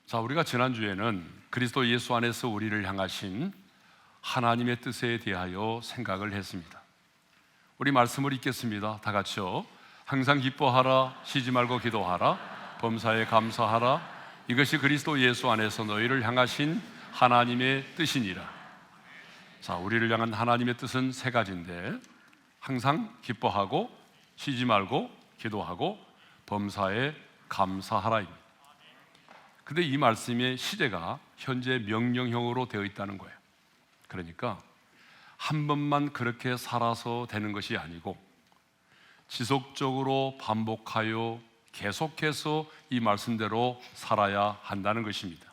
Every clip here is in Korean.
자, 우리가 지난주에는 그리스도 예수 안에서 우리를 향하신 하나님의 뜻에 대하여 생각을 했습니다. 우리 말씀을 읽겠습니다. 다 같이요. 항상 기뻐하라, 쉬지 말고 기도하라, 범사에 감사하라. 이것이 그리스도 예수 안에서 너희를 향하신 하나님의 뜻이니라. 자, 우리를 향한 하나님의 뜻은 세 가지인데, 항상 기뻐하고, 쉬지 말고 기도하고, 범사에 감사하라입니다. 근데 이 말씀의 시제가 현재 명령형으로 되어 있다는 거예요. 그러니까 한 번만 그렇게 살아서 되는 것이 아니고 지속적으로 반복하여 계속해서 이 말씀대로 살아야 한다는 것입니다.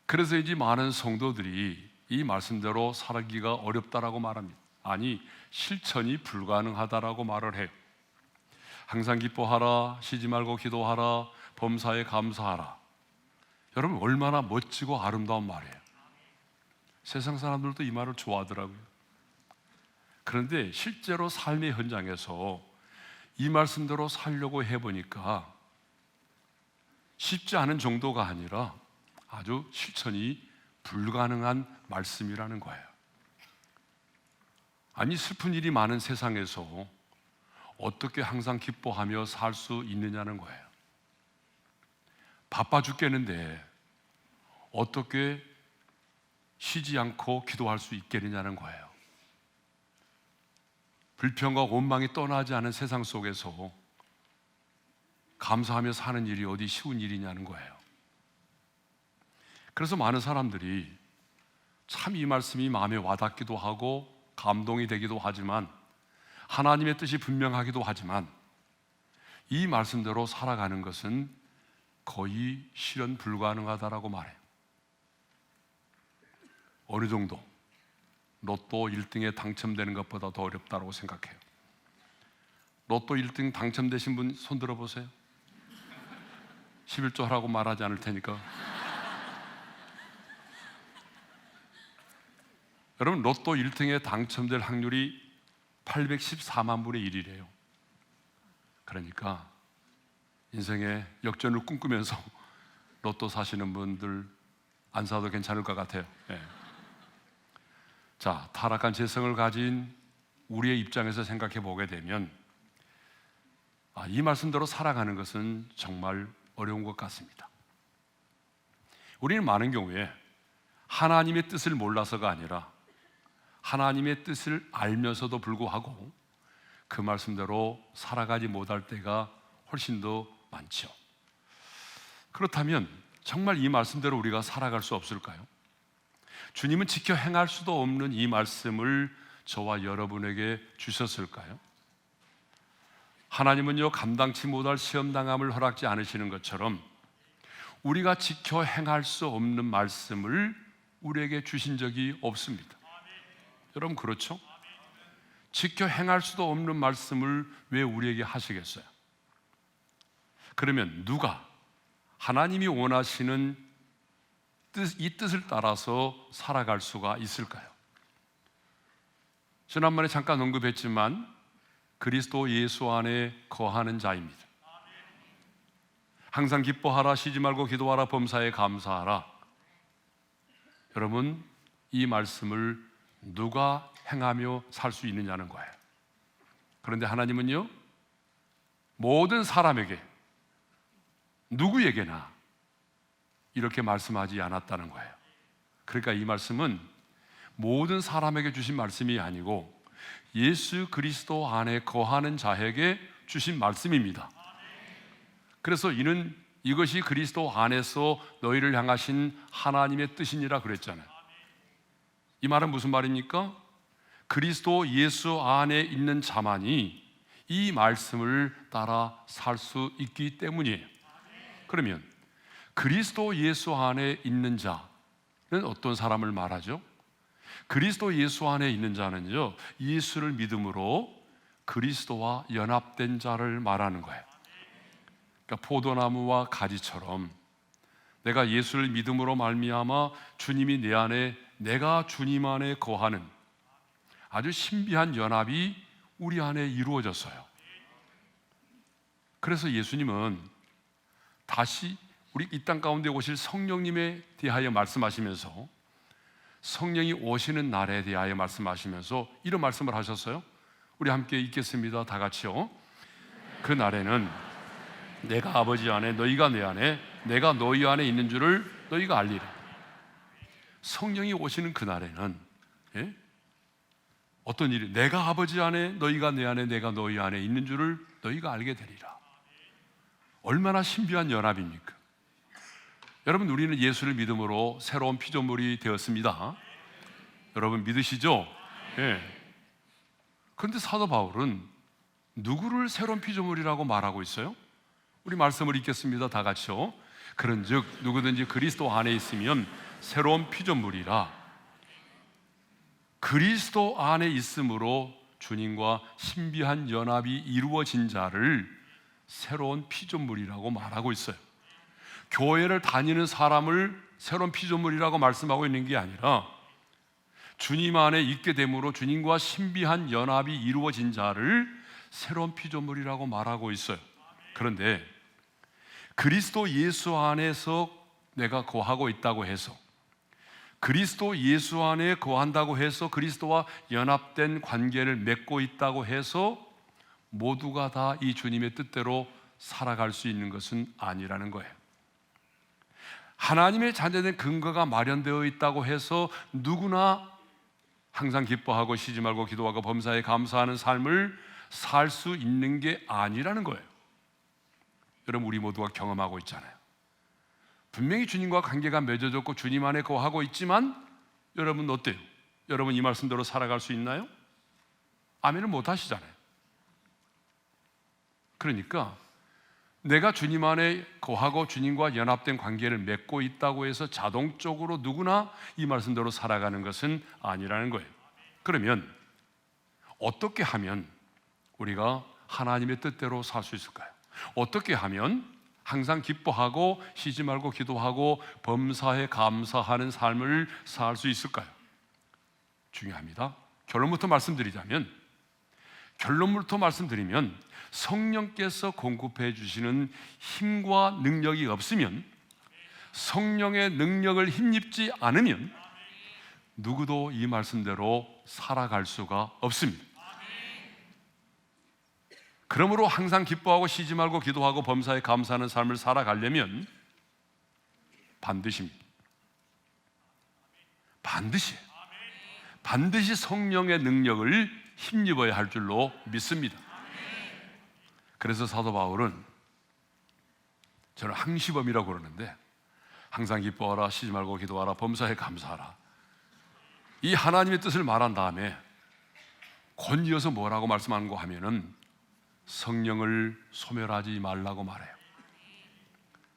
그래서인지 많은 성도들이 이 말씀대로 살기가 어렵다라고 말합니다. 아니, 실천이 불가능하다라고 말을 해요. 항상 기뻐하라, 쉬지 말고 기도하라, 범사에 감사하라. 여러분, 얼마나 멋지고 아름다운 말이에요. 세상 사람들도 이 말을 좋아하더라고요. 그런데 실제로 삶의 현장에서 이 말씀대로 살려고 해보니까 쉽지 않은 정도가 아니라 아주 실천이 불가능한 말씀이라는 거예요. 아니, 슬픈 일이 많은 세상에서 어떻게 항상 기뻐하며 살 수 있느냐는 거예요. 바빠 죽겠는데 어떻게 쉬지 않고 기도할 수 있겠느냐는 거예요. 불평과 원망이 떠나지 않은 세상 속에서 감사하며 사는 일이 어디 쉬운 일이냐는 거예요. 그래서 많은 사람들이 참 이 말씀이 마음에 와닿기도 하고 감동이 되기도 하지만, 하나님의 뜻이 분명하기도 하지만 이 말씀대로 살아가는 것은 거의 실현 불가능하다라고 말해요. 어느 정도? 로또 1등에 당첨되는 것보다 더 어렵다고 생각해요. 로또 1등 당첨되신 분 손 들어보세요. 11조 하라고 말하지 않을 테니까. 여러분, 로또 1등에 당첨될 확률이 814만 분의 1이래요. 그러니까 인생의 역전을 꿈꾸면서 로또 사시는 분들 안 사도 괜찮을 것 같아요. 네. 자, 타락한 재성을 가진 우리의 입장에서 생각해 보게 되면 이 말씀대로 살아가는 것은 정말 어려운 것 같습니다. 우리는 많은 경우에 하나님의 뜻을 몰라서가 아니라 하나님의 뜻을 알면서도 불구하고 그 말씀대로 살아가지 못할 때가 훨씬 더 많죠. 그렇다면 정말 이 말씀대로 우리가 살아갈 수 없을까요? 주님은 지켜 행할 수도 없는 이 말씀을 저와 여러분에게 주셨을까요? 하나님은요, 감당치 못할 시험당함을 허락지 않으시는 것처럼 우리가 지켜 행할 수 없는 말씀을 우리에게 주신 적이 없습니다. 여러분, 그렇죠? 지켜 행할 수도 없는 말씀을 왜 우리에게 하시겠어요? 그러면 누가 하나님이 원하시는 이 뜻을 따라서 살아갈 수가 있을까요? 지난번에 잠깐 언급했지만 그리스도 예수 안에 거하는 자입니다. 항상 기뻐하라, 쉬지 말고 기도하라, 범사에 감사하라. 여러분, 이 말씀을 누가 행하며 살 수 있느냐는 거예요. 그런데 하나님은요, 모든 사람에게, 누구에게나 이렇게 말씀하지 않았다는 거예요. 그러니까 이 말씀은 모든 사람에게 주신 말씀이 아니고 예수 그리스도 안에 거하는 자에게 주신 말씀입니다. 그래서 이것이 그리스도 안에서 너희를 향하신 하나님의 뜻이니라 그랬잖아요. 이 말은 무슨 말입니까? 그리스도 예수 안에 있는 자만이 이 말씀을 따라 살 수 있기 때문이에요. 그러면 그리스도 예수 안에 있는 자는 어떤 사람을 말하죠? 그리스도 예수 안에 있는 자는요, 예수를 믿음으로 그리스도와 연합된 자를 말하는 거예요. 그러니까 포도나무와 가지처럼 내가 예수를 믿음으로 말미암아 주님이 내 안에, 내가 주님 안에 거하는 아주 신비한 연합이 우리 안에 이루어졌어요. 그래서 예수님은 다시 우리 이 땅 가운데 오실 성령님에 대하여 말씀하시면서 성령이 오시는 날에 대하여 말씀하시면서 이런 말씀을 하셨어요. 우리 함께 읽겠습니다. 다 같이요. 그 날에는 내가 아버지 안에 너희가 내 안에 내가 너희 안에 있는 줄을 너희가 알리라. 성령이 오시는 그 날에는 어떤 일이, 내가 아버지 안에 너희가 내 안에 내가 너희 안에 있는 줄을 너희가 알게 되리라. 얼마나 신비한 연합입니까? 여러분, 우리는 예수를 믿음으로 새로운 피조물이 되었습니다. 여러분 믿으시죠? 그런데 사도 바울은 누구를 새로운 피조물이라고 말하고 있어요? 우리 말씀을 읽겠습니다. 다 같이요. 그런즉 누구든지 그리스도 안에 있으면 새로운 피조물이라. 그리스도 안에 있음으로 주님과 신비한 연합이 이루어진 자를 새로운 피조물이라고 말하고 있어요. 교회를 다니는 사람을 새로운 피조물이라고 말씀하고 있는 게 아니라 주님 안에 있게 됨으로 주님과 신비한 연합이 이루어진 자를 새로운 피조물이라고 말하고 있어요. 그런데 그리스도 예수 안에서 내가 거하고 있다고 해서, 그리스도 예수 안에 거한다고 해서 그리스도와 연합된 관계를 맺고 있다고 해서 모두가 다 이 주님의 뜻대로 살아갈 수 있는 것은 아니라는 거예요. 하나님의 자녀된 근거가 마련되어 있다고 해서 누구나 항상 기뻐하고 쉬지 말고 기도하고 범사에 감사하는 삶을 살 수 있는 게 아니라는 거예요. 여러분, 우리 모두가 경험하고 있잖아요. 분명히 주님과 관계가 맺어졌고 주님 안에 거하고 있지만 여러분 어때요? 여러분 이 말씀대로 살아갈 수 있나요? 아멘을 못 하시잖아요. 그러니까 내가 주님 안에 거하고 주님과 연합된 관계를 맺고 있다고 해서 자동적으로 누구나 이 말씀대로 살아가는 것은 아니라는 거예요. 그러면 어떻게 하면 우리가 하나님의 뜻대로 살 수 있을까요? 어떻게 하면 항상 기뻐하고 쉬지 말고 기도하고 범사에 감사하는 삶을 살 수 있을까요? 중요합니다. 결론부터 말씀드리면 성령께서 공급해 주시는 힘과 능력이 없으면, 성령의 능력을 힘입지 않으면 누구도 이 말씀대로 살아갈 수가 없습니다. 그러므로 항상 기뻐하고 쉬지 말고 기도하고 범사에 감사하는 삶을 살아가려면 반드시 성령의 능력을 힘입어야 할 줄로 믿습니다. 그래서 사도 바울은, 저는 항시범이라고 그러는데, 항상 기뻐하라, 쉬지 말고 기도하라, 범사에 감사하라, 이 하나님의 뜻을 말한 다음에 권이어서 뭐라고 말씀하는가 하면은 성령을 소멸하지 말라고 말해요.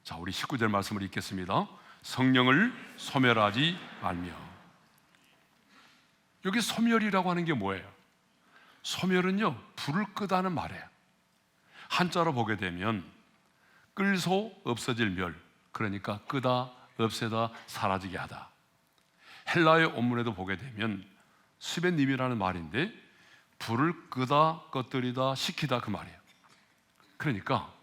자, 우리 19절 말씀을 읽겠습니다. 성령을 소멸하지 말며. 여기 소멸이라고 하는 게 뭐예요? 소멸은요, 불을 끄다는 말이에요. 한자로 보게 되면 끌소 없어질 멸, 그러니까 끄다, 없애다, 사라지게 하다. 헬라의 원문에도 보게 되면 스베님이라는 말인데 불을 끄다, 꺼뜨리다, 식히다, 그 말이에요. 그러니까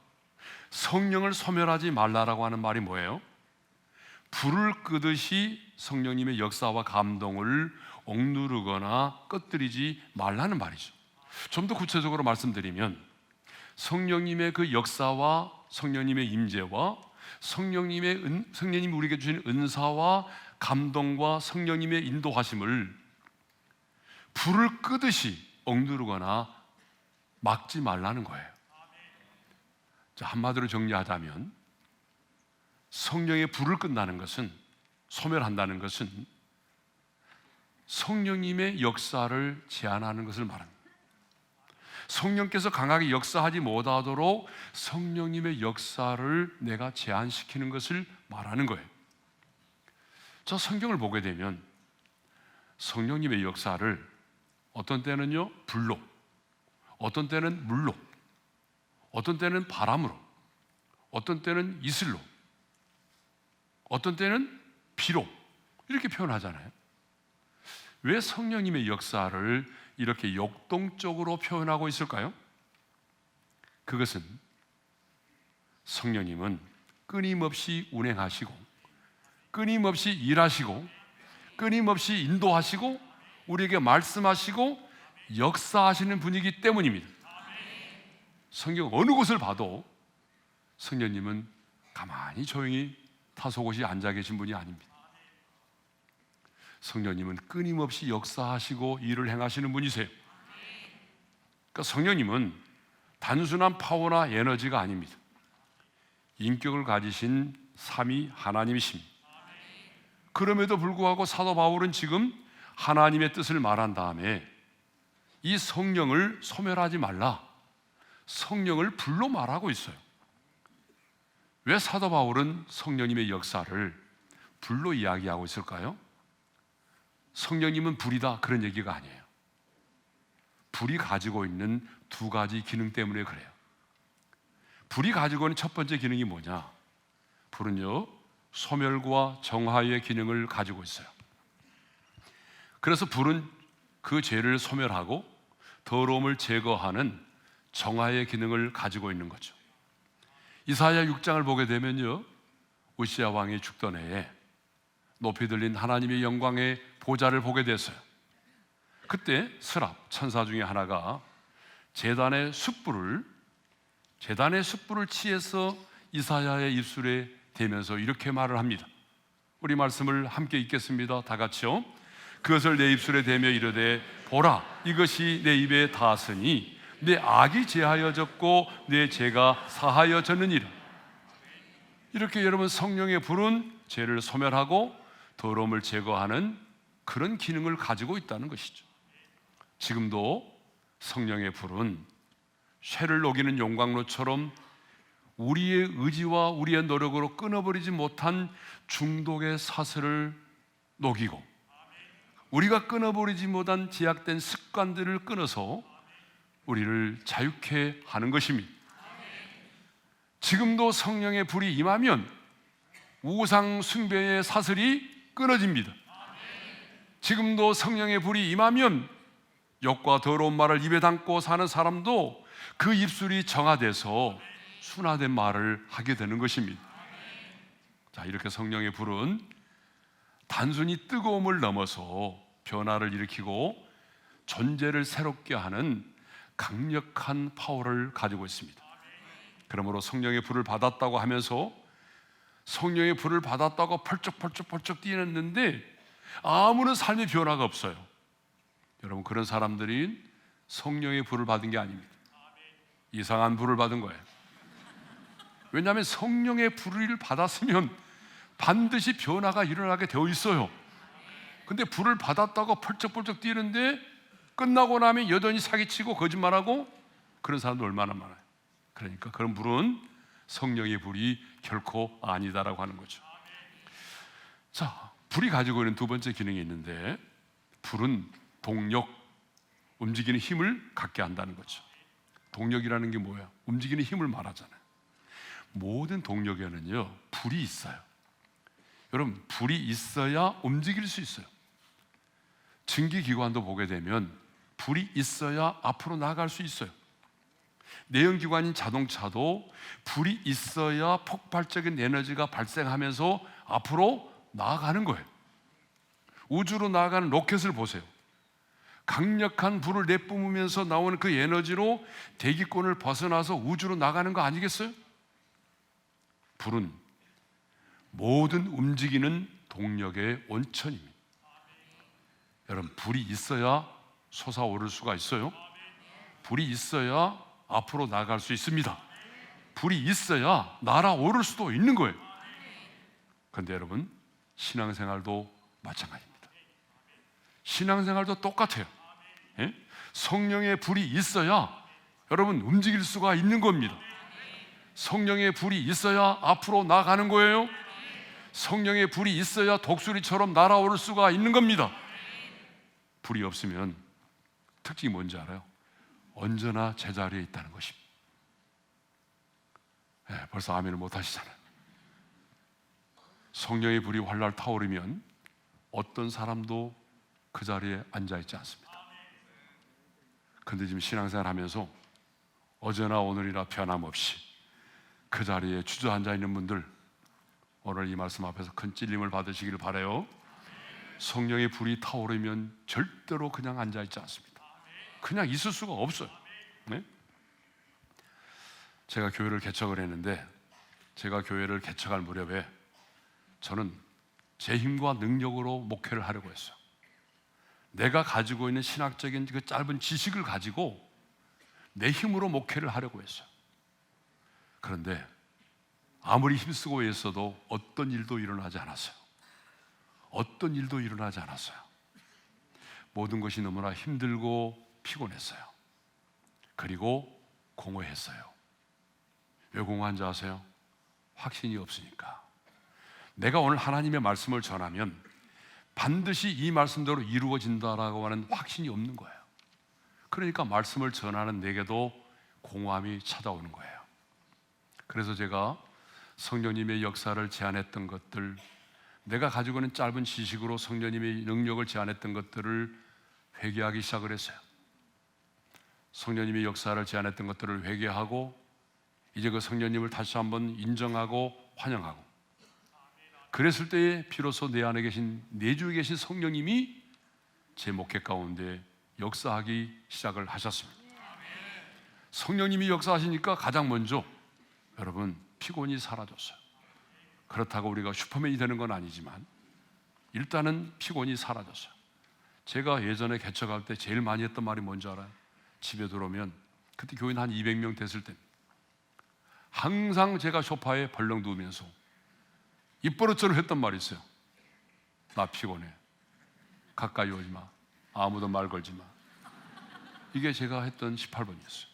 성령을 소멸하지 말라라고 하는 말이 뭐예요? 불을 끄듯이 성령님의 역사와 감동을 억누르거나 꺼뜨리지 말라는 말이죠. 좀 더 구체적으로 말씀드리면 성령님의 그 역사와 성령님의 임재와 성령님이 우리에게 주신 은사와 감동과 성령님의 인도하심을 불을 끄듯이 억누르거나 막지 말라는 거예요. 자, 한마디로 정리하자면 성령의 불을 끈다는 것은, 소멸한다는 것은 성령님의 역사를 제한하는 것을 말합니다. 성령께서 강하게 역사하지 못하도록 성령님의 역사를 내가 제한시키는 것을 말하는 거예요. 저 성경을 보게 되면 성령님의 역사를 어떤 때는요 불로, 어떤 때는 물로, 어떤 때는 바람으로, 어떤 때는 이슬로, 어떤 때는 비로, 이렇게 표현하잖아요. 왜 성령님의 역사를 이렇게 역동적으로 표현하고 있을까요? 그것은 성령님은 끊임없이 운행하시고 끊임없이 일하시고 끊임없이 인도하시고 우리에게 말씀하시고 역사하시는 분이기 때문입니다. 성경 어느 곳을 봐도 성령님은 가만히 조용히 타소곳이 앉아 계신 분이 아닙니다. 성령님은 끊임없이 역사하시고 일을 행하시는 분이세요. 그러니까 성령님은 단순한 파워나 에너지가 아닙니다. 인격을 가지신 삼위 하나님이십니다. 그럼에도 불구하고 사도 바울은 지금 하나님의 뜻을 말한 다음에 이 성령을 소멸하지 말라, 성령을 불로 말하고 있어요. 왜 사도 바울은 성령님의 역사를 불로 이야기하고 있을까요? 성령님은 불이다 그런 얘기가 아니에요. 불이 가지고 있는 두 가지 기능 때문에 그래요. 불이 가지고 있는 첫 번째 기능이 뭐냐? 불은요, 소멸과 정화의 기능을 가지고 있어요. 그래서 불은 그 죄를 소멸하고 더러움을 제거하는 정화의 기능을 가지고 있는 거죠. 이사야 6장을 보게 되면요, 우시야 왕이 죽던 해에 높이 들린 하나님의 영광의 보좌를 보게 됐어요. 그때 스랍 천사 중에 하나가 제단의 숯불을 취해서 이사야의 입술에 대면서 이렇게 말을 합니다. 우리 말씀을 함께 읽겠습니다. 다 같이요. 그것을 내 입술에 대며 이르되 보라, 이것이 내 입에 닿았으니 내 악이 제하여졌고 내 죄가 사하여졌느니라. 이렇게 여러분, 성령의 불은 죄를 소멸하고 더러움을 제거하는 그런 기능을 가지고 있다는 것이죠. 지금도 성령의 불은 쇠를 녹이는 용광로처럼 우리의 의지와 우리의 노력으로 끊어버리지 못한 중독의 사슬을 녹이고 우리가 끊어버리지 못한 제약된 습관들을 끊어서 우리를 자유케 하는 것입니다. 지금도 성령의 불이 임하면 우상 숭배의 사슬이 끊어집니다. 지금도 성령의 불이 임하면 욕과 더러운 말을 입에 담고 사는 사람도 그 입술이 정화돼서 순화된 말을 하게 되는 것입니다. 자, 이렇게 성령의 불은 단순히 뜨거움을 넘어서 변화를 일으키고 존재를 새롭게 하는 강력한 파워를 가지고 있습니다. 그러므로 성령의 불을 받았다고 하면서 성령의 불을 받았다고 펄쩍펄쩍 뛰었는데 아무런 삶의 변화가 없어요. 여러분, 그런 사람들이 성령의 불을 받은 게 아닙니다. 이상한 불을 받은 거예요. 왜냐하면 성령의 불을 받았으면 반드시 변화가 일어나게 되어 있어요. 근데 불을 받았다고 펄쩍펄쩍 뛰는데 끝나고 나면 여전히 사기치고 거짓말하고 그런 사람도 얼마나 많아요. 그러니까 그런 불은 성령의 불이 결코 아니다라고 하는 거죠. 자, 불이 가지고 있는 두 번째 기능이 있는데, 불은 동력, 움직이는 힘을 갖게 한다는 거죠. 동력이라는 게 뭐야? 움직이는 힘을 말하잖아요. 모든 동력에는요, 불이 있어요. 여러분, 불이 있어야 움직일 수 있어요. 증기기관도 보게 되면 불이 있어야 앞으로 나아갈 수 있어요. 내연기관인 자동차도 불이 있어야 폭발적인 에너지가 발생하면서 앞으로 나아가는 거예요. 우주로 나아가는 로켓을 보세요. 강력한 불을 내뿜으면서 나오는 그 에너지로 대기권을 벗어나서 우주로 나가는 거 아니겠어요? 불은 모든 움직이는 동력의 원천입니다. 여러분, 불이 있어야 솟아오를 수가 있어요. 불이 있어야 앞으로 나갈 수 있습니다. 불이 있어야 날아오를 수도 있는 거예요. 그런데 여러분, 신앙생활도 마찬가지입니다. 신앙생활도 똑같아요. 예? 성령의 불이 있어야 여러분 움직일 수가 있는 겁니다. 성령의 불이 있어야 앞으로 나가는 거예요. 성령의 불이 있어야 독수리처럼 날아오를 수가 있는 겁니다. 불이 없으면 특징이 뭔지 알아요? 언제나 제자리에 있다는 것입니다. 벌써 아멘을 못 하시잖아요. 성령의 불이 활활 타오르면 어떤 사람도 그 자리에 앉아있지 않습니다. 그런데 지금 신앙생활 하면서 어제나 오늘이나 변함없이 그 자리에 주저앉아 있는 분들 오늘 이 말씀 앞에서 큰 찔림을 받으시기를 바라요. 성령의 불이 타오르면 절대로 그냥 앉아있지 않습니다. 그냥 있을 수가 없어요. 네? 제가 교회를 개척을 했는데, 제가 교회를 개척할 무렵에 저는 제 힘과 능력으로 목회를 하려고 했어요. 내가 가지고 있는 신학적인 그 짧은 지식을 가지고 내 힘으로 목회를 하려고 했어요. 그런데 아무리 힘쓰고 애써도 어떤 일도 일어나지 않았어요. 어떤 일도 일어나지 않았어요. 모든 것이 너무나 힘들고 피곤했어요. 그리고 공허했어요. 왜 공허한지 아세요? 확신이 없으니까. 내가 오늘 하나님의 말씀을 전하면 반드시 이 말씀대로 이루어진다라고 하는 확신이 없는 거예요. 그러니까 말씀을 전하는 내게도 공허함이 찾아오는 거예요. 그래서 제가 성령님의 역사를 제안했던 것들, 내가 가지고 있는 짧은 지식으로 성령님의 능력을 제안했던 것들을 회개하기 시작을 했어요. 성령님의 역사를 제안했던 것들을 회개하고 이제 그 성령님을 다시 한번 인정하고 환영하고, 그랬을 때에 비로소 내 안에 계신, 내 주에 계신 성령님이 제 목회 가운데 역사하기 시작을 하셨습니다. 성령님이 역사하시니까 가장 먼저 여러분 피곤이 사라졌어요. 그렇다고 우리가 슈퍼맨이 되는 건 아니지만 일단은 피곤이 사라졌어요. 제가 예전에 개척할 때 제일 많이 했던 말이 뭔지 알아요? 집에 들어오면, 그때 교인 한 200명 됐을 때 항상 제가 소파에 벌렁 누우면서 입버릇처럼 했던 말이 있어요. 나 피곤해. 가까이 오지 마. 아무도 말 걸지 마. 이게 제가 했던 18번이었어요.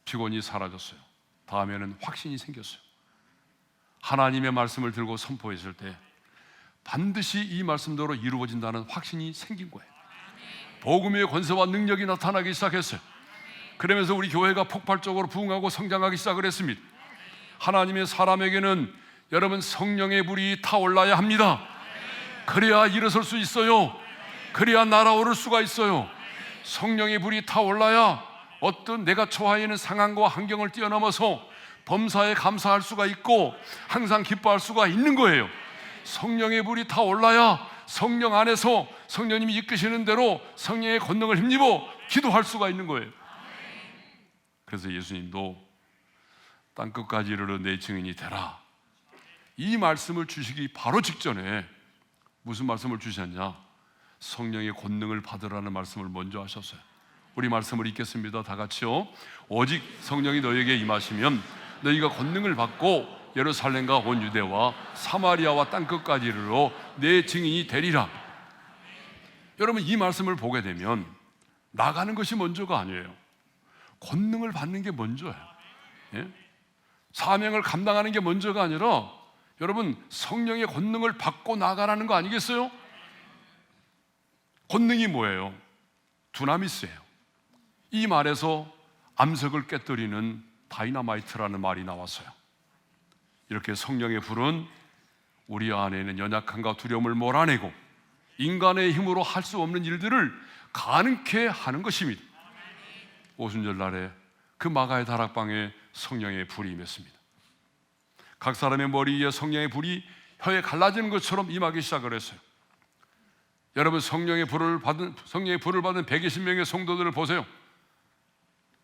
피곤이 사라졌어요. 다음에는 확신이 생겼어요. 하나님의 말씀을 들고 선포했을 때 반드시 이 말씀대로 이루어진다는 확신이 생긴 거예요. 복음의 권세와 능력이 나타나기 시작했어요. 그러면서 우리 교회가 폭발적으로 부흥하고 성장하기 시작을 했습니다. 하나님의 사람에게는 여러분 성령의 불이 타올라야 합니다. 그래야 일어설 수 있어요. 그래야 날아오를 수가 있어요. 성령의 불이 타올라야 어떤 내가 처해 있는 상황과 환경을 뛰어넘어서 범사에 감사할 수가 있고 항상 기뻐할 수가 있는 거예요. 성령의 불이 타올라야 성령 안에서 성령님이 이끄시는 대로 성령의 권능을 힘입어 기도할 수가 있는 거예요. 그래서 예수님도 땅끝까지 이르러 내 증인이 되라, 이 말씀을 주시기 바로 직전에 무슨 말씀을 주셨냐? 성령의 권능을 받으라는 말씀을 먼저 하셨어요. 우리 말씀을 읽겠습니다. 다 같이요. 오직 성령이 너에게 임하시면 너희가 권능을 받고 예루살렘과 온 유대와 사마리아와 땅끝까지 이르러 내 증인이 되리라. 여러분, 이 말씀을 보게 되면 나가는 것이 먼저가 아니에요. 권능을 받는 게 먼저예요. 예? 사명을 감당하는 게 먼저가 아니라 여러분 성령의 권능을 받고 나가라는 거 아니겠어요? 권능이 뭐예요? 두나미스예요. 이 말에서 암석을 깨뜨리는 다이너마이트라는 말이 나왔어요. 이렇게 성령의 불은 우리 안에 있는 연약함과 두려움을 몰아내고 인간의 힘으로 할 수 없는 일들을 가능케 하는 것입니다. 오순절 날에 그 마가의 다락방에 성령의 불이 임했습니다. 각 사람의 머리 위에 성령의 불이 혀에 갈라지는 것처럼 임하기 시작을 했어요. 여러분, 성령의 불을 받은 120명의 성도들을 보세요.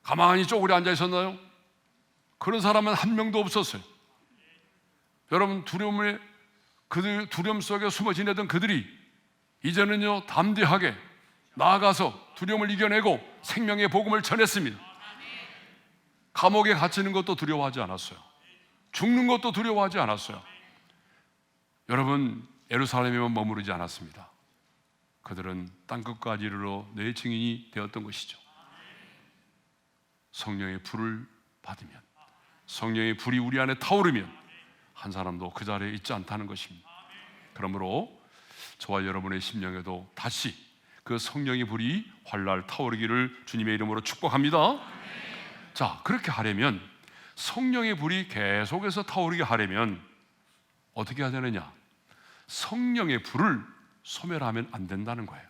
가만히 쪼그려 앉아 있었나요? 그런 사람은 한 명도 없었어요. 여러분, 두려움 속에 숨어 지내던 그들이 이제는요 담대하게 나아가서 두려움을 이겨내고 생명의 복음을 전했습니다. 감옥에 갇히는 것도 두려워하지 않았어요. 죽는 것도 두려워하지 않았어요. 여러분, 예루살렘에만 머무르지 않았습니다. 그들은 땅끝까지 이르러 내 증인이 되었던 것이죠. 성령의 불을 받으면, 성령의 불이 우리 안에 타오르면 한 사람도 그 자리에 있지 않다는 것입니다. 그러므로 저와 여러분의 심령에도 다시 그 성령의 불이 활활 타오르기를 주님의 이름으로 축복합니다. 자, 그렇게 하려면, 성령의 불이 계속해서 타오르게 하려면 어떻게 해야 되느냐? 성령의 불을 소멸하면 안 된다는 거예요.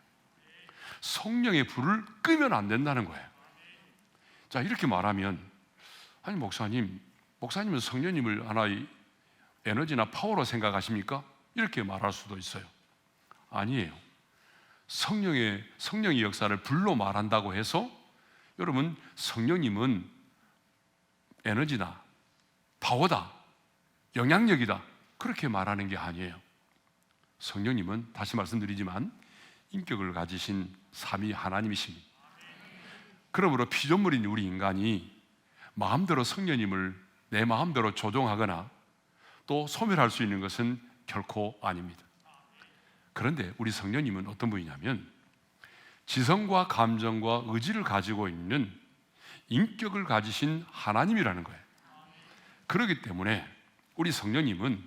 성령의 불을 끄면 안 된다는 거예요. 자, 이렇게 말하면, 아니 목사님은 성령님을 하나 에너지나 파워로 생각하십니까? 이렇게 말할 수도 있어요. 아니에요. 성령의 역사를 불로 말한다고 해서 여러분, 성령님은 에너지다, 파워다, 영향력이다, 그렇게 말하는 게 아니에요. 성령님은 다시 말씀드리지만 인격을 가지신 삼위 하나님이십니다. 그러므로 피조물인 우리 인간이 마음대로 성령님을 내 마음대로 조종하거나 또 소멸할 수 있는 것은 결코 아닙니다. 그런데 우리 성령님은 어떤 분이냐면 지성과 감정과 의지를 가지고 있는 인격을 가지신 하나님이라는 거예요. 그렇기 때문에 우리 성령님은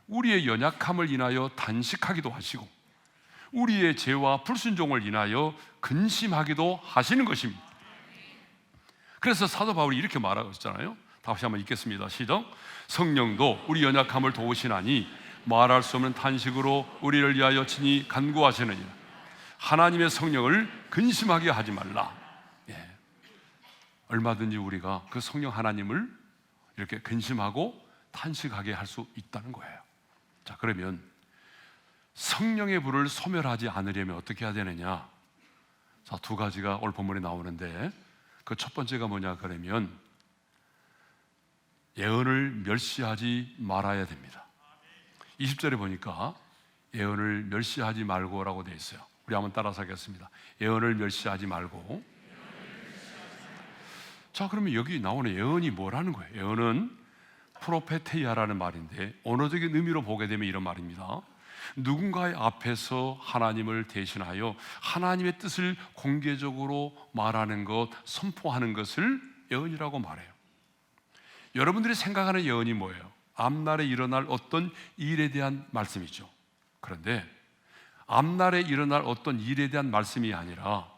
우리의 연약함을 인하여 단식하기도 하시고 우리의 죄와 불순종을 인하여 근심하기도 하시는 것입니다. 그래서 사도 바울이 이렇게 말하고 있잖아요. 다시 한번 읽겠습니다. 시작. 성령도 우리 연약함을 도우시나니 말할 수 없는 탄식으로 우리를 위하여 친히 간구하시느니라. 하나님의 성령을 근심하게 하지 말라. 얼마든지 우리가 그 성령 하나님을 이렇게 근심하고 탄식하게 할 수 있다는 거예요. 자, 그러면 성령의 불을 소멸하지 않으려면 어떻게 해야 되느냐? 자, 두 가지가 오늘 본문에 나오는데 그 첫 번째가 뭐냐 그러면 예언을 멸시하지 말아야 됩니다. 20절에 보니까 예언을 멸시하지 말고라고 되어 있어요. 우리 한번 따라서 하겠습니다. 예언을 멸시하지 말고. 자, 그러면 여기 나오는 예언이 뭐라는 거예요? 예언은 프로페테이아라는 말인데 언어적인 의미로 보게 되면 이런 말입니다. 누군가의 앞에서 하나님을 대신하여 하나님의 뜻을 공개적으로 말하는 것, 선포하는 것을 예언이라고 말해요. 여러분들이 생각하는 예언이 뭐예요? 앞날에 일어날 어떤 일에 대한 말씀이죠. 그런데 앞날에 일어날 어떤 일에 대한 말씀이 아니라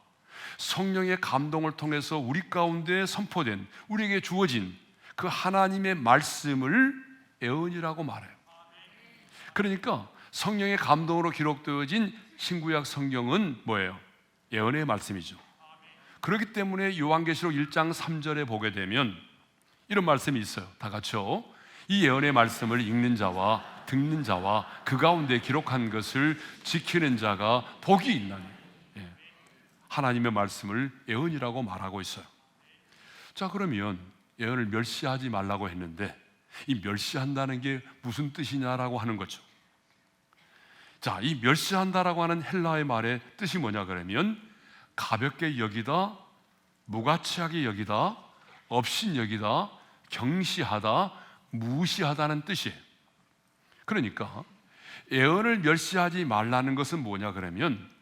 성령의 감동을 통해서 우리 가운데 선포된, 우리에게 주어진 그 하나님의 말씀을 예언이라고 말해요. 그러니까 성령의 감동으로 기록되어진 신구약 성경은 뭐예요? 예언의 말씀이죠. 그렇기 때문에 요한계시록 1장 3절에 보게 되면 이런 말씀이 있어요. 다 같이요. 이 예언의 말씀을 읽는 자와 듣는 자와 그 가운데 기록한 것을 지키는 자가 복이 있나니. 하나님의 말씀을 예언이라고 말하고 있어요. 자, 그러면 예언을 멸시하지 말라고 했는데 이 멸시한다는 게 무슨 뜻이냐라고 하는 거죠. 자, 이 멸시한다라고 하는 헬라의 말의 뜻이 뭐냐 그러면 가볍게 여기다, 무가치하게 여기다, 업신 여기다, 경시하다, 무시하다는 뜻이에요. 그러니까 예언을 멸시하지 말라는 것은 뭐냐 그러면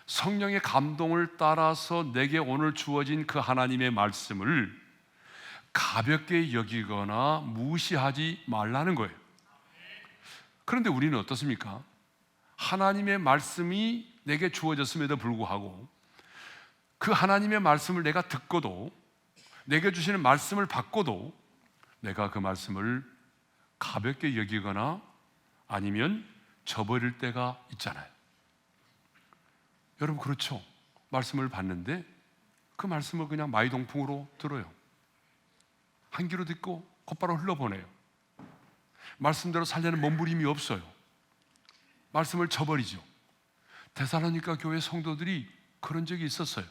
성령의 감동을 따라서 내게 오늘 주어진 그 하나님의 말씀을 가볍게 여기거나 무시하지 말라는 거예요. 그런데 우리는 어떻습니까? 하나님의 말씀이 내게 주어졌음에도 불구하고 그 하나님의 말씀을 내가 듣고도 내게 주시는 말씀을 받고도 내가 그 말씀을 가볍게 여기거나 아니면 저버릴 때가 있잖아요. 여러분 그렇죠? 말씀을 받는데 그 말씀을 그냥 마이동풍으로 들어요. 한 귀로 듣고 곧바로 흘러보내요. 말씀대로 살려는 몸부림이 없어요. 말씀을 저버리죠. 데살로니가 교회 성도들이 그런 적이 있었어요.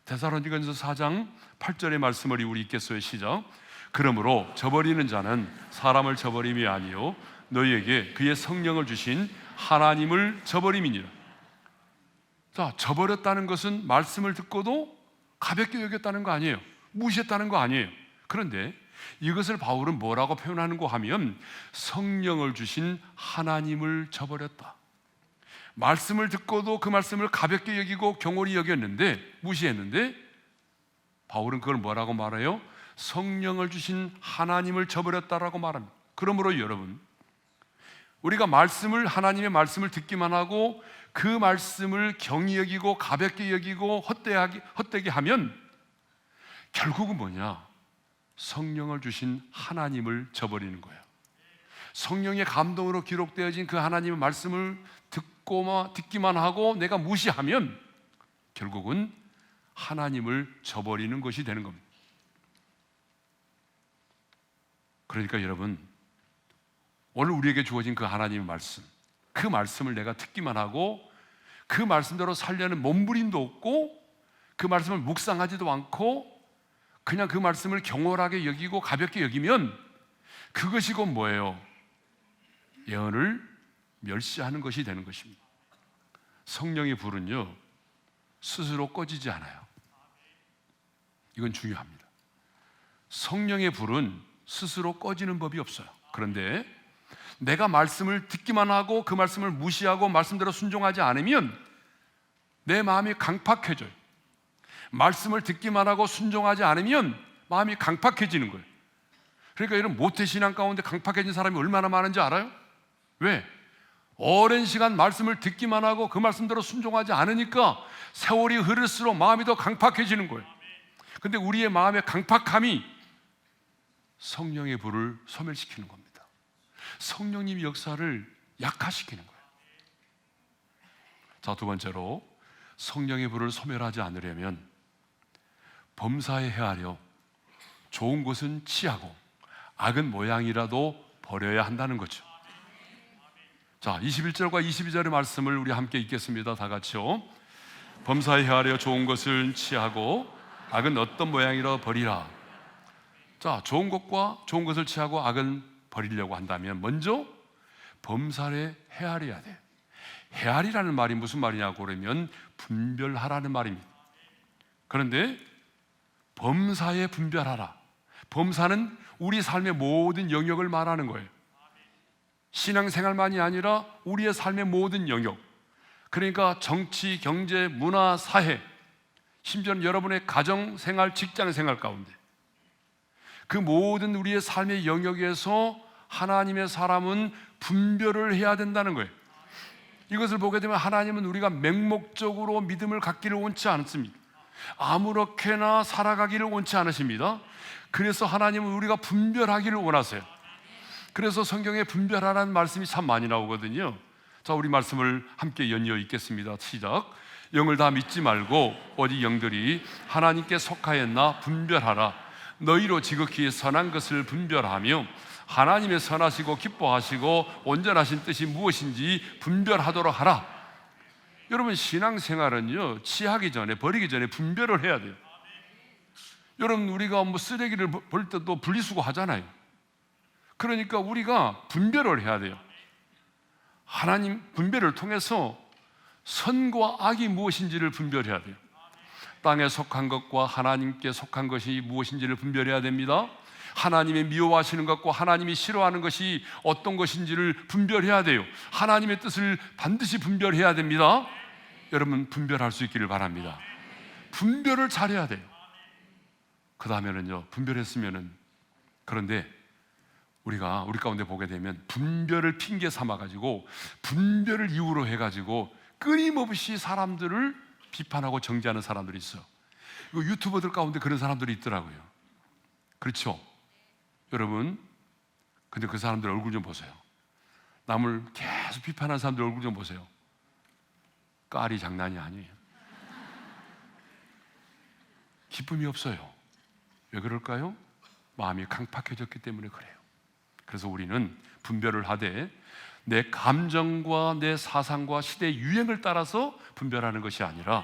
데살로니가전서 4장 8절의 말씀을 우리 읽겠어요. 시작. 그러므로 저버리는 자는 사람을 저버림이 아니요 너희에게 그의 성령을 주신 하나님을 저버림이니라. 자, 저버렸다는 것은 말씀을 듣고도 가볍게 여겼다는 거 아니에요. 무시했다는 거 아니에요. 그런데 이것을 바울은 뭐라고 표현하는가 하면 성령을 주신 하나님을 저버렸다. 말씀을 듣고도 그 말씀을 가볍게 여기고 경홀히 여겼는데, 무시했는데 바울은 그걸 뭐라고 말해요? 성령을 주신 하나님을 저버렸다라고 말합니다. 그러므로 여러분, 우리가 하나님의 말씀을 듣기만 하고 그 말씀을 경히 여기고 가볍게 여기고 헛되게 하면 결국은 뭐냐? 성령을 주신 하나님을 저버리는 거예요. 성령의 감동으로 기록되어진 그 하나님의 말씀을 듣기만 하고 내가 무시하면 결국은 하나님을 저버리는 것이 되는 겁니다. 그러니까 여러분, 오늘 우리에게 주어진 그 하나님의 말씀, 그 말씀을 내가 듣기만 하고 그 말씀대로 살려는 몸부림도 없고 그 말씀을 묵상하지도 않고 그냥 그 말씀을 경홀하게 여기고 가볍게 여기면 그것이 곧 뭐예요? 예언을 멸시하는 것이 되는 것입니다. 성령의 불은요, 스스로 꺼지지 않아요. 이건 중요합니다. 성령의 불은 스스로 꺼지는 법이 없어요. 그런데 내가 말씀을 듣기만 하고 그 말씀을 무시하고 말씀대로 순종하지 않으면 내 마음이 강팍해져요. 말씀을 듣기만 하고 순종하지 않으면 마음이 강팍해지는 거예요. 그러니까 이런 모태신앙 가운데 강팍해진 사람이 얼마나 많은지 알아요? 왜? 오랜 시간 말씀을 듣기만 하고 그 말씀대로 순종하지 않으니까 세월이 흐를수록 마음이 더 강팍해지는 거예요. 근데 우리의 마음의 강팍함이 성령의 불을 소멸시키는 겁니다. 성령님의 역사를 약화시키는 거예요. 자, 두 번째로 성령의 불을 소멸하지 않으려면 범사에 헤아려 좋은 것은 취하고 악은 모양이라도 버려야 한다는 거죠. 자, 21절과 22절의 말씀을 우리 함께 읽겠습니다. 다 같이요. 범사에 헤아려 좋은 것을 취하고 악은 어떤 모양이라 버리라. 자, 좋은 것과 좋은 것을 취하고 악은 버리려고 한다면 먼저 범사에 헤아려야 돼요. 헤아리라는 말이 무슨 말이냐고 그러면 분별하라는 말입니다. 그런데 범사에 분별하라. 범사는 우리 삶의 모든 영역을 말하는 거예요. 신앙생활만이 아니라 우리의 삶의 모든 영역, 그러니까 정치, 경제, 문화, 사회, 심지어는 여러분의 가정생활, 직장생활 가운데 그 모든 우리의 삶의 영역에서 하나님의 사람은 분별을 해야 된다는 거예요. 이것을 보게 되면 하나님은 우리가 맹목적으로 믿음을 갖기를 원치 않습니다. 아무렇게나 살아가기를 원치 않으십니다. 그래서 하나님은 우리가 분별하기를 원하세요. 그래서 성경에 분별하라는 말씀이 참 많이 나오거든요. 자, 우리 말씀을 함께 연이어 읽겠습니다. 시작. 영을 다 믿지 말고 오직 영들이 하나님께 속하였나 분별하라. 너희로 지극히 선한 것을 분별하며 하나님의 선하시고 기뻐하시고 온전하신 뜻이 무엇인지 분별하도록 하라. 여러분, 신앙생활은요, 취하기 전에, 버리기 전에 분별을 해야 돼요. 여러분, 우리가 뭐 쓰레기를 볼 때도 분리수거 하잖아요. 그러니까 우리가 분별을 해야 돼요. 하나님 분별을 통해서 선과 악이 무엇인지를 분별해야 돼요. 땅에 속한 것과 하나님께 속한 것이 무엇인지를 분별해야 됩니다. 하나님의 미워하시는 것과 하나님이 싫어하는 것이 어떤 것인지를 분별해야 돼요. 하나님의 뜻을 반드시 분별해야 됩니다. 여러분, 분별할 수 있기를 바랍니다. 분별을 잘해야 돼요. 그 다음에는요, 분별했으면은, 그런데 우리가 우리 가운데 보게 되면 분별을 핑계 삼아가지고 분별을 이유로 해가지고 끊임없이 사람들을 비판하고 정죄하는 사람들이 있어요. 이거 유튜버들 가운데 그런 사람들이 있더라고요. 그렇죠? 여러분, 근데 그 사람들 얼굴 좀 보세요. 남을 계속 비판하는 사람들 얼굴 좀 보세요. 깔이 장난이 아니에요. 기쁨이 없어요. 왜 그럴까요? 마음이 강팍해졌기 때문에 그래요. 그래서 우리는 분별을 하되 내 감정과 내 사상과 시대의 유행을 따라서 분별하는 것이 아니라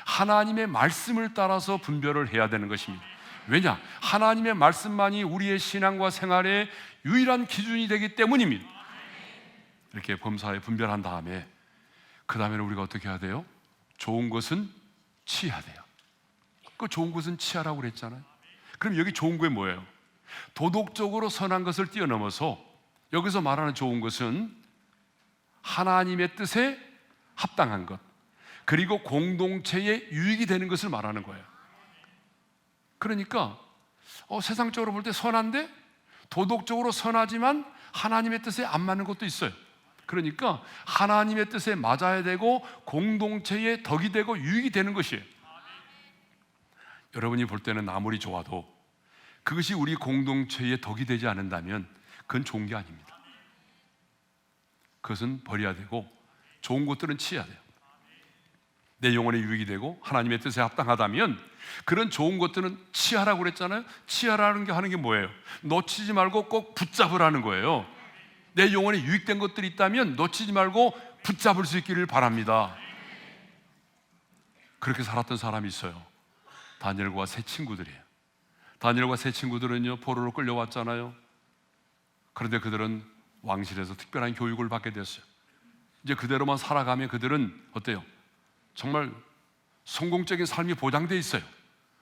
하나님의 말씀을 따라서 분별을 해야 되는 것입니다. 왜냐? 하나님의 말씀만이 우리의 신앙과 생활의 유일한 기준이 되기 때문입니다. 이렇게 범사에 분별한 다음에 그 다음에는 우리가 어떻게 해야 돼요? 좋은 것은 취해야 돼요. 그 좋은 것은 취하라고 그랬잖아요. 그럼 여기 좋은 게 뭐예요? 도덕적으로 선한 것을 뛰어넘어서 여기서 말하는 좋은 것은 하나님의 뜻에 합당한 것, 그리고 공동체에 유익이 되는 것을 말하는 거예요. 그러니까 세상적으로 볼 때 선한데 도덕적으로 선하지만 하나님의 뜻에 안 맞는 것도 있어요. 그러니까 하나님의 뜻에 맞아야 되고 공동체에 덕이 되고 유익이 되는 것이에요. 여러분이 볼 때는 아무리 좋아도 그것이 우리 공동체에 덕이 되지 않는다면 그건 좋은 게 아닙니다. 그것은 버려야 되고 좋은 것들은 취해야 돼요. 내 영혼에 유익이 되고 하나님의 뜻에 합당하다면 그런 좋은 것들은 취하라고 그랬잖아요. 취하라는 게 하는 게 뭐예요? 놓치지 말고 꼭 붙잡으라는 거예요. 내 영혼에 유익된 것들이 있다면 놓치지 말고 붙잡을 수 있기를 바랍니다. 그렇게 살았던 사람이 있어요. 다니엘과 세 친구들이에요. 다니엘과 세 친구들은요, 포로로 끌려왔잖아요. 그런데 그들은 왕실에서 특별한 교육을 받게 됐어요. 이제 그대로만 살아가면 그들은 어때요? 정말 성공적인 삶이 보장되어 있어요.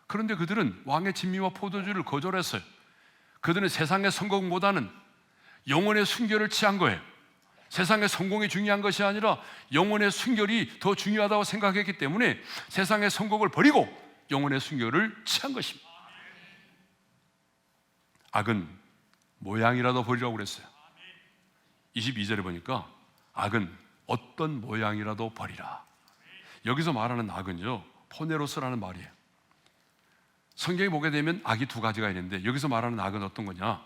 그런데 그들은 왕의 진미와 포도주를 거절했어요. 그들은 세상의 성공보다는 영혼의 순결을 취한 거예요. 세상의 성공이 중요한 것이 아니라 영혼의 순결이 더 중요하다고 생각했기 때문에 세상의 성공을 버리고 영혼의 순결을 취한 것입니다. 악은 모양이라도 버리라고 그랬어요. 22절에 보니까 악은 어떤 모양이라도 버리라. 여기서 말하는 악은요, 포네로스라는 말이에요. 성경에 보게 되면 악이 두 가지가 있는데 여기서 말하는 악은 어떤 거냐?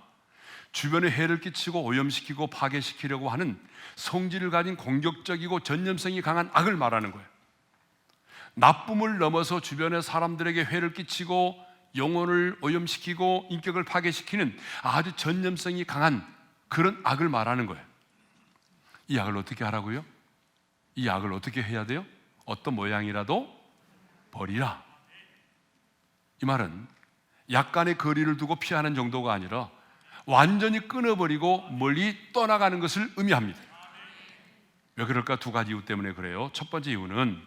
주변에 해를 끼치고 오염시키고 파괴시키려고 하는 성질을 가진 공격적이고 전념성이 강한 악을 말하는 거예요. 나쁨을 넘어서 주변의 사람들에게 해를 끼치고 영혼을 오염시키고 인격을 파괴시키는 아주 전념성이 강한 그런 악을 말하는 거예요. 이 악을 어떻게 하라고요? 이 악을 어떻게 해야 돼요? 어떤 모양이라도 버리라. 이 말은 약간의 거리를 두고 피하는 정도가 아니라 완전히 끊어버리고 멀리 떠나가는 것을 의미합니다. 왜 그럴까? 두 가지 이유 때문에 그래요. 첫 번째 이유는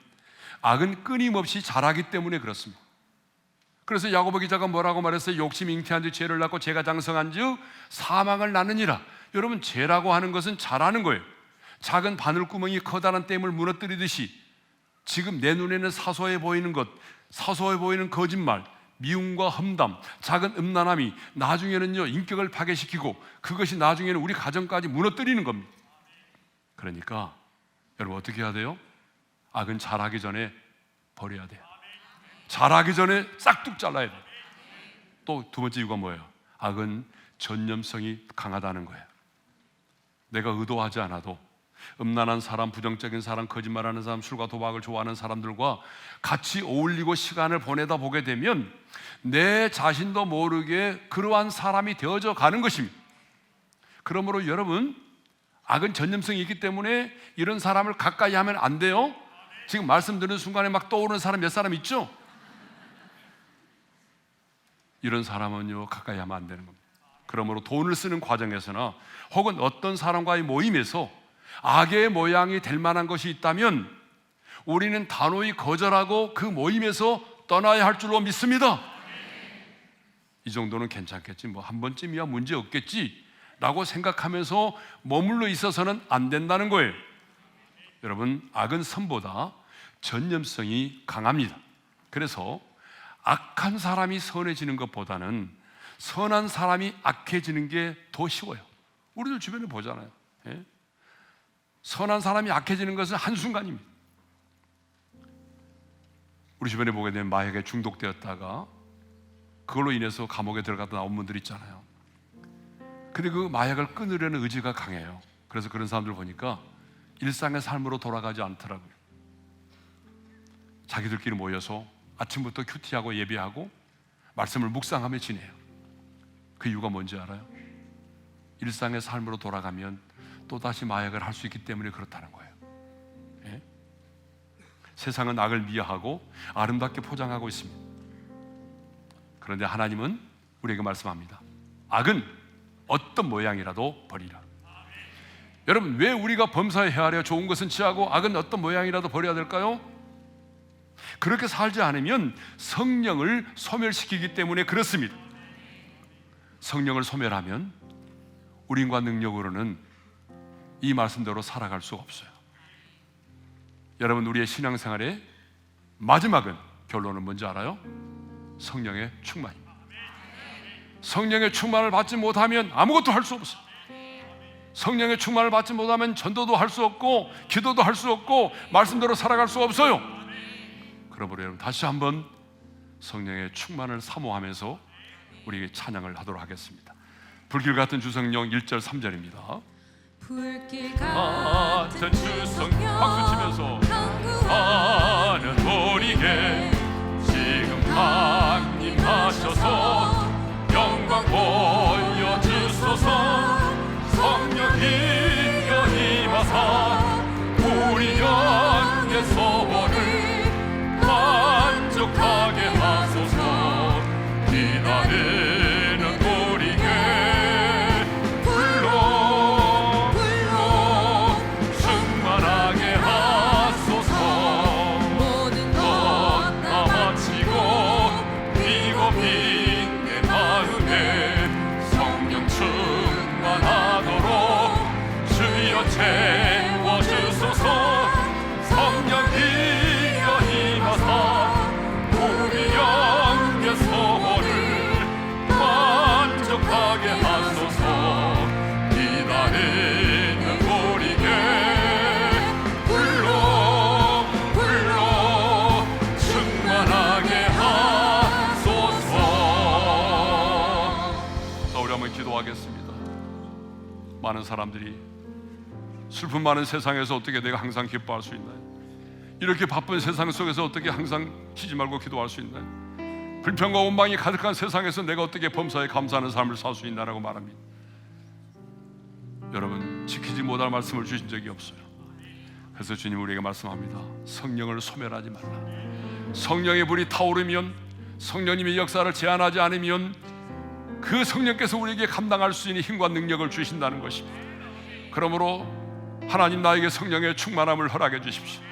악은 끊임없이 자라기 때문에 그렇습니다. 그래서 야고보 기자가 뭐라고 말했어요? 욕심 잉태한 즉 죄를 낳고 죄가 장성한 즉 사망을 낳느니라. 여러분, 죄라고 하는 것은 자라는 거예요. 작은 바늘구멍이 커다란 댐을 무너뜨리듯이 지금 내 눈에는 사소해 보이는 것, 사소해 보이는 거짓말, 미움과 험담, 작은 음란함이 나중에는요 인격을 파괴시키고 그것이 나중에는 우리 가정까지 무너뜨리는 겁니다. 그러니까 여러분 어떻게 해야 돼요? 악은 자라기 전에 버려야 돼요. 자라기 전에 싹둑 잘라야 돼요. 또 두 번째 이유가 뭐예요? 악은 전념성이 강하다는 거예요. 내가 의도하지 않아도 음란한 사람, 부정적인 사람, 거짓말하는 사람, 술과 도박을 좋아하는 사람들과 같이 어울리고 시간을 보내다 보게 되면 내 자신도 모르게 그러한 사람이 되어져 가는 것입니다. 그러므로 여러분, 악은 전념성이 있기 때문에 이런 사람을 가까이 하면 안 돼요. 지금 말씀드리는 순간에 막 떠오르는 사람 몇 사람 있죠? 이런 사람은요 가까이 하면 안 되는 겁니다. 그러므로 돈을 쓰는 과정에서나 혹은 어떤 사람과의 모임에서 악의 모양이 될 만한 것이 있다면 우리는 단호히 거절하고 그 모임에서 떠나야 할 줄로 믿습니다. 이 정도는 괜찮겠지, 뭐 한 번쯤이야 문제 없겠지 라고 생각하면서 머물러 있어서는 안 된다는 거예요. 여러분, 악은 선보다 전념성이 강합니다. 그래서 악한 사람이 선해지는 것보다는 선한 사람이 악해지는 게 더 쉬워요. 우리들 주변에 보잖아요. 예? 선한 사람이 악해지는 것은 한순간입니다. 우리 주변에 보게 되면 마약에 중독되었다가 그걸로 인해서 감옥에 들어갔다 나온 분들 있잖아요. 근데 그 마약을 끊으려는 의지가 강해요. 그래서 그런 사람들 보니까 일상의 삶으로 돌아가지 않더라고요. 자기들끼리 모여서 아침부터 큐티하고 예배하고 말씀을 묵상하며 지내요. 그 이유가 뭔지 알아요? 일상의 삶으로 돌아가면 또다시 마약을 할 수 있기 때문에 그렇다는 거예요. 예? 세상은 악을 미화하고 아름답게 포장하고 있습니다. 그런데 하나님은 우리에게 말씀합니다. 악은 어떤 모양이라도 버리라. 여러분, 왜 우리가 범사에 헤아려 좋은 것은 취하고 악은 어떤 모양이라도 버려야 될까요? 그렇게 살지 않으면 성령을 소멸시키기 때문에 그렇습니다. 성령을 소멸하면 우리과 능력으로는 이 말씀대로 살아갈 수가 없어요. 여러분, 우리의 신앙생활의 마지막은, 결론은 뭔지 알아요? 성령의 충만입니다. 성령의 충만을 받지 못하면 아무것도 할 수 없어요. 성령의 충만을 받지 못하면 전도도 할 수 없고 기도도 할 수 없고 말씀대로 살아갈 수 없어요. 그러므로 여러분, 다시 한번 성령의 충만을 사모하면서 우리 찬양을 하도록 하겠습니다. 불길 같은 주성령 1절 3절입니다. 불길 같은 주성령 박수 치면서 강구하는 우리에게 지금 강림하셔서 영광 보여주소서. 성령이 우리 영의 소원을 만족하게 하소서. 기다리는 우리에게 불로 충만하게 하소서. 모든 것 다 마치고 비고 빛내 다음에 성령 충만하도록 주여 채워주소서. 성령 이여 임하사 우리 영의 소원을 만족하게 하소서. 기다리는 우리에게 불로 충만하게 하소서. 자, 우리 한번 기도하겠습니다. 많은 사람들이 슬픔 많은 세상에서 어떻게 내가 항상 기뻐할 수 있나요? 이렇게 바쁜 세상 속에서 어떻게 항상 쉬지 말고 기도할 수 있나요? 불평과 원망이 가득한 세상에서 내가 어떻게 범사에 감사하는 삶을 살 수 있나라고 말합니다. 여러분, 지키지 못할 말씀을 주신 적이 없어요. 그래서 주님 우리에게 말씀합니다. 성령을 소멸하지 말라. 성령의 불이 타오르면, 성령님의 역사를 제한하지 않으면 그 성령께서 우리에게 감당할 수 있는 힘과 능력을 주신다는 것입니다. 그러므로 하나님, 나에게 성령의 충만함을 허락해 주십시오.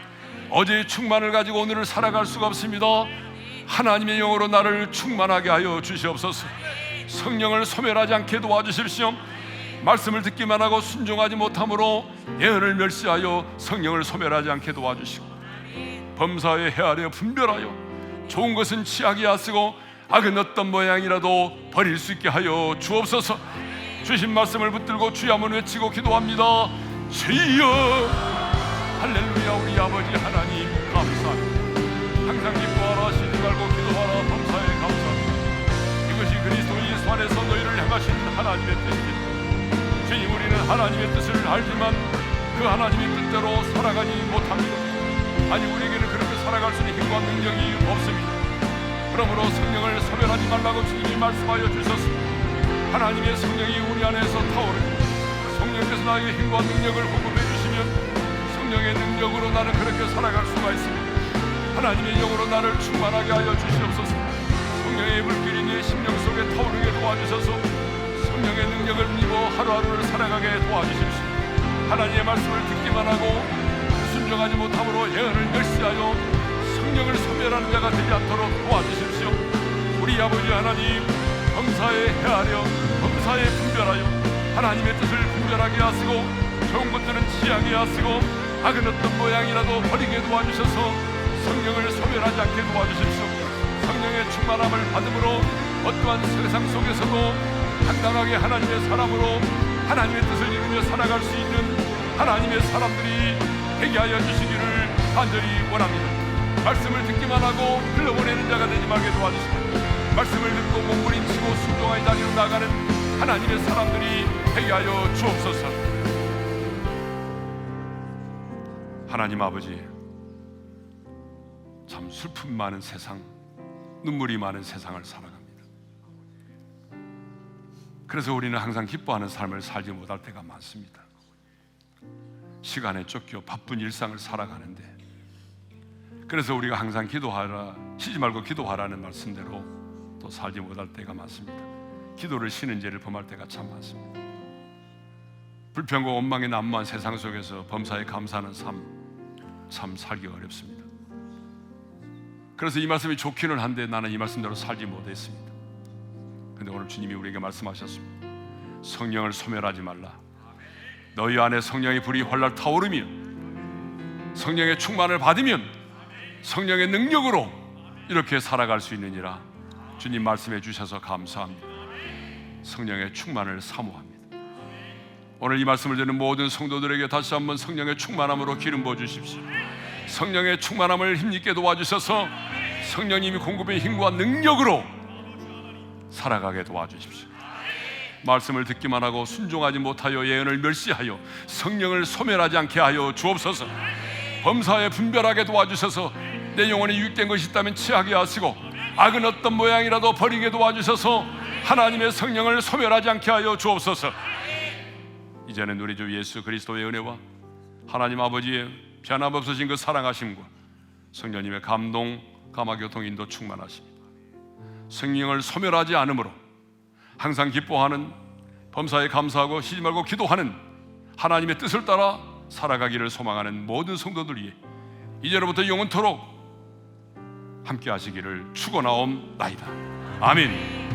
어제의 충만을 가지고 오늘을 살아갈 수가 없습니다. 하나님의 영으로 나를 충만하게 하여 주시옵소서. 성령을 소멸하지 않게 도와주십시오. 말씀을 듣기만 하고 순종하지 못함으로 예언을 멸시하여 성령을 소멸하지 않게 도와주시고, 범사에 헤아려 분별하여 좋은 것은 치하게 하시고 악은 어떤 모양이라도 버릴 수 있게 하여 주옵소서. 주신 말씀을 붙들고 주의 한번 외치고 기도합니다. 주여, 할렐루야. 우리 아버지 하나님 감사합니다. 항상 기뻐하라, 쉬지 말고 기도하라, 범사에 감사합니다. 이것이 그리스도 예수 안에서 너희를 향하신 하나님의 뜻입니다. 주님, 우리는 하나님의 뜻을 알지만 그 하나님의 뜻대로 살아가지 못합니다. 아니, 우리에게는 그렇게 살아갈 수 있는 힘과 능력이 없습니다. 그러므로 성령을 소멸하지 말라고 주님이 말씀하여 주셨습니다. 하나님의 성령이 우리 안에서 타오르고 성령께서 나에게 힘과 능력을 공급해 주시면 성령의 능력으로 나는 그렇게 살아갈 수가 있습니다. 하나님의 영으로 나를 충만하게 하여 주시옵소서. 성령의 불길이 내 심령 속에 타오르게 도와주셔서 성령의 능력을 입어 하루하루를 살아가게 도와주십시오. 하나님의 말씀을 듣기만 하고 순종하지 못함으로 예언을 멸시하여 성령을 소멸하는 자가 되지 않도록 도와주십시오. 우리 아버지 하나님, 범사에 헤아려 범사에 분별하여 하나님의 뜻을 분별하게 하시고 좋은 것들은 취하게 하시고 악은 어떤 모양이라도 버리게 도와주셔서 성령을 소멸하지 않게 도와주십시오. 성령의 충만함을 받음으로 어떠한 세상 속에서도 당당하게 하나님의 사람으로 하나님의 뜻을 이루며 살아갈 수 있는 하나님의 사람들이 되게 하여 주시기를 간절히 원합니다. 말씀을 듣기만 하고 흘러보내는 자가 되지 말게 도와주시고 말씀을 듣고 몸부림치고 순종의 자리로 나가는 하나님의 사람들이 되게 하여 주옵소서. 하나님 아버지, 참 슬픔 많은 세상, 눈물이 많은 세상을 살아갑니다. 그래서 우리는 항상 기뻐하는 삶을 살지 못할 때가 많습니다. 시간에 쫓겨 바쁜 일상을 살아가는데, 그래서 우리가 항상 기도하라, 쉬지 말고 기도하라는 말씀대로 또 살지 못할 때가 많습니다. 기도를 쉬는 죄를 범할 때가 참 많습니다. 불평과 원망의 난무한 세상 속에서 범사에 감사하는 삶 참 살기가 어렵습니다. 그래서 이 말씀이 좋기는 한데 나는 이 말씀대로 살지 못했습니다. 그런데 오늘 주님이 우리에게 말씀하셨습니다. 성령을 소멸하지 말라. 너희 안에 성령의 불이 활활 타오르면, 성령의 충만을 받으면 성령의 능력으로 이렇게 살아갈 수 있느니라. 주님 말씀해 주셔서 감사합니다. 성령의 충만을 사모합니다. 오늘 이 말씀을 듣는 모든 성도들에게 다시 한번 성령의 충만함으로 기름 부어 주십시오. 성령의 충만함을 힘있게 도와주셔서 성령님이 공급의 힘과 능력으로 살아가게 도와주십시오. 말씀을 듣기만 하고 순종하지 못하여 예언을 멸시하여 성령을 소멸하지 않게 하여 주옵소서. 범사에 분별하게 도와주셔서 내 영혼에 유익된 것이 있다면 취하게 하시고 악은 어떤 모양이라도 버리게 도와주셔서 하나님의 성령을 소멸하지 않게 하여 주옵소서. 이제는 우리 주 예수 그리스도의 은혜와 하나님 아버지의 변함없으신 그 사랑하심과 성령님의 감동, 감화교통, 인도 충만하십니다. 성령을 소멸하지 않으므로 항상 기뻐하는, 범사에 감사하고 쉬지 말고 기도하는 하나님의 뜻을 따라 살아가기를 소망하는 모든 성도들 위해 이제로부터 영원토록 함께 하시기를 축원하옵나이다. 아멘.